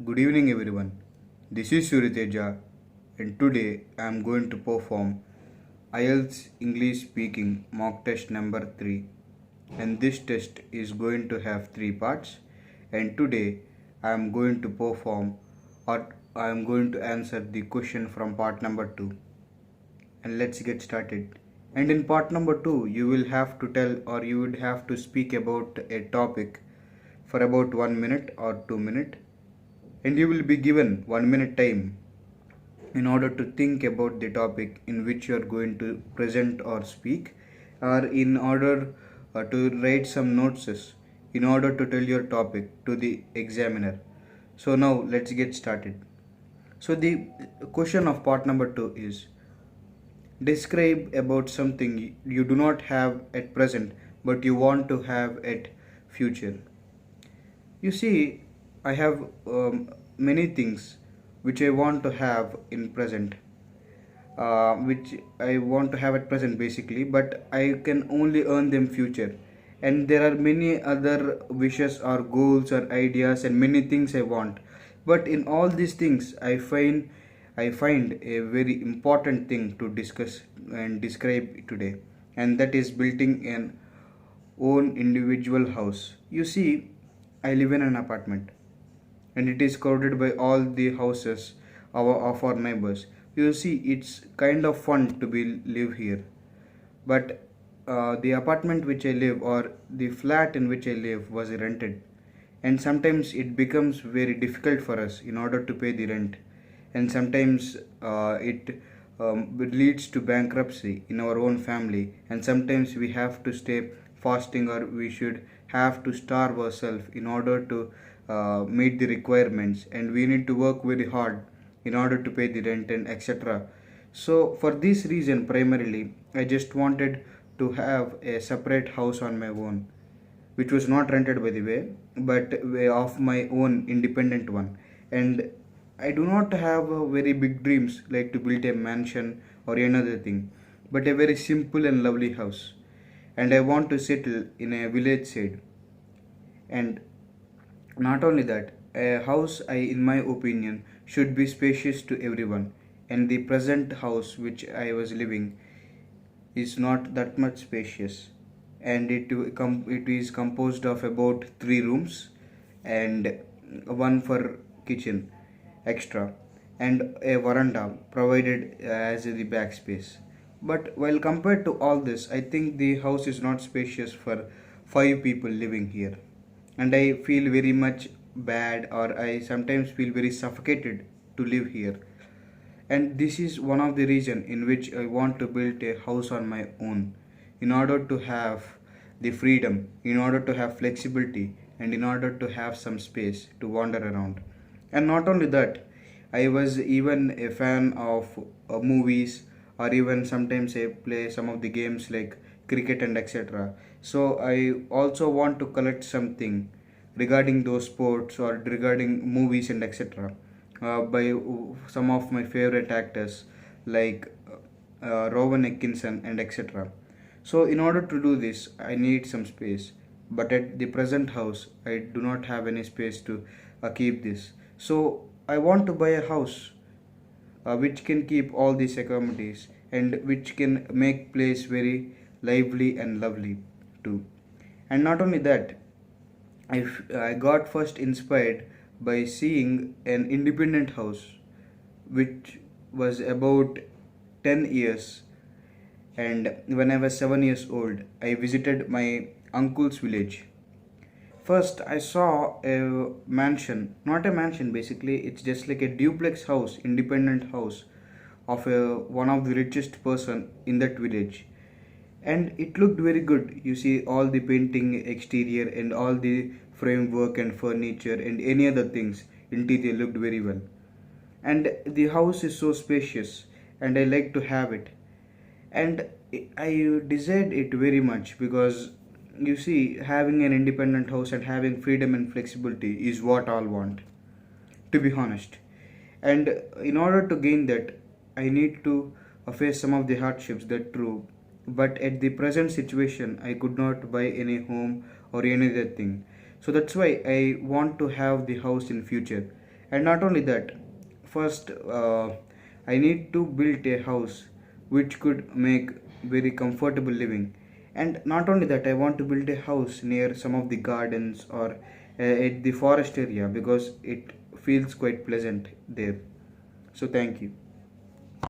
Good evening, everyone. This is Suriteja, and today I am going to perform IELTS English Speaking Mock Test number 3. And this test is going to have 3 parts. And today I am going to perform or I am going to answer the question from part number 2. And let's get started. And in part number 2, you will have to tell or you would have to speak about a topic for about 1 minute or 2 minutes, and you will be given 1 minute time in order to think about the topic in which you are going to present or speak, or in order to write some notes in order to tell your topic to the examiner. So now let's get started. So the question of part number 2 is: describe about something you do not have at present but you want to have at future. You see, I have many things which I want to have in present, which I want to have at present basically, but I can only earn them future. And there are many other wishes or goals or ideas and many things I want. But in all these things, I find a very important thing to discuss and describe today, and that is building an own individual house. You see, I live in an apartment and it is crowded by all the houses of our neighbors. You see, it's kind of fun to be live here, but the apartment which I live or the flat in which I live was rented, and sometimes it becomes very difficult for us in order to pay the rent, and sometimes it leads to bankruptcy in our own family, and sometimes we have to stay fasting or we should have to starve ourselves in order to meet the requirements, and we need to work very hard in order to pay the rent and etc. So for this reason primarily I just wanted to have a separate house on my own, which was not rented by the way, but of my own independent one. And I do not have a very big dreams like to build a mansion or another thing, but a very simple and lovely house. And I want to settle in a village side. And not only that, a house, in my opinion, should be spacious to everyone. And the present house which I was living is not that much spacious, and it is composed of about 3 rooms and one for kitchen extra, and a veranda provided as the backspace. But while compared to all this, I think the house is not spacious for 5 people living here, and I feel very much bad, or I sometimes feel very suffocated to live here. And this is one of the reason in which I want to build a house on my own, in order to have the freedom, in order to have flexibility, and in order to have some space to wander around. And not only that, I was even a fan of movies, or even sometimes I play some of the games like cricket and etc. So I also want to collect something regarding those sports or regarding movies and etc. By some of my favorite actors like Rowan Atkinson and etc. So in order to do this, I need some space. But at the present house, I do not have any space to keep this. So I want to buy a house which can keep all these accommodations and which can make place very lively and lovely too. And not only that, I got first inspired by seeing an independent house which was about 10 years. And when I was 7 years old, I visited my uncle's village. First, I saw a mansion, not a mansion basically, it's just like a duplex house, independent house of one of the richest person in that village. And it looked very good. You see, all the painting exterior and all the framework and furniture and any other things, interior looked very well. And the house is so spacious, and I like to have it. And I desired it very much because you see, having an independent house and having freedom and flexibility is what all want, to be honest. And in order to gain that, I need to face some of the hardships, that true. But at the present situation, I could not buy any home or any other thing. So that's why I want to have the house in future. And not only that, first I need to build a house which could make very comfortable living. And not only that, I want to build a house near some of the gardens or at the forest area, because it feels quite pleasant there. So thank you.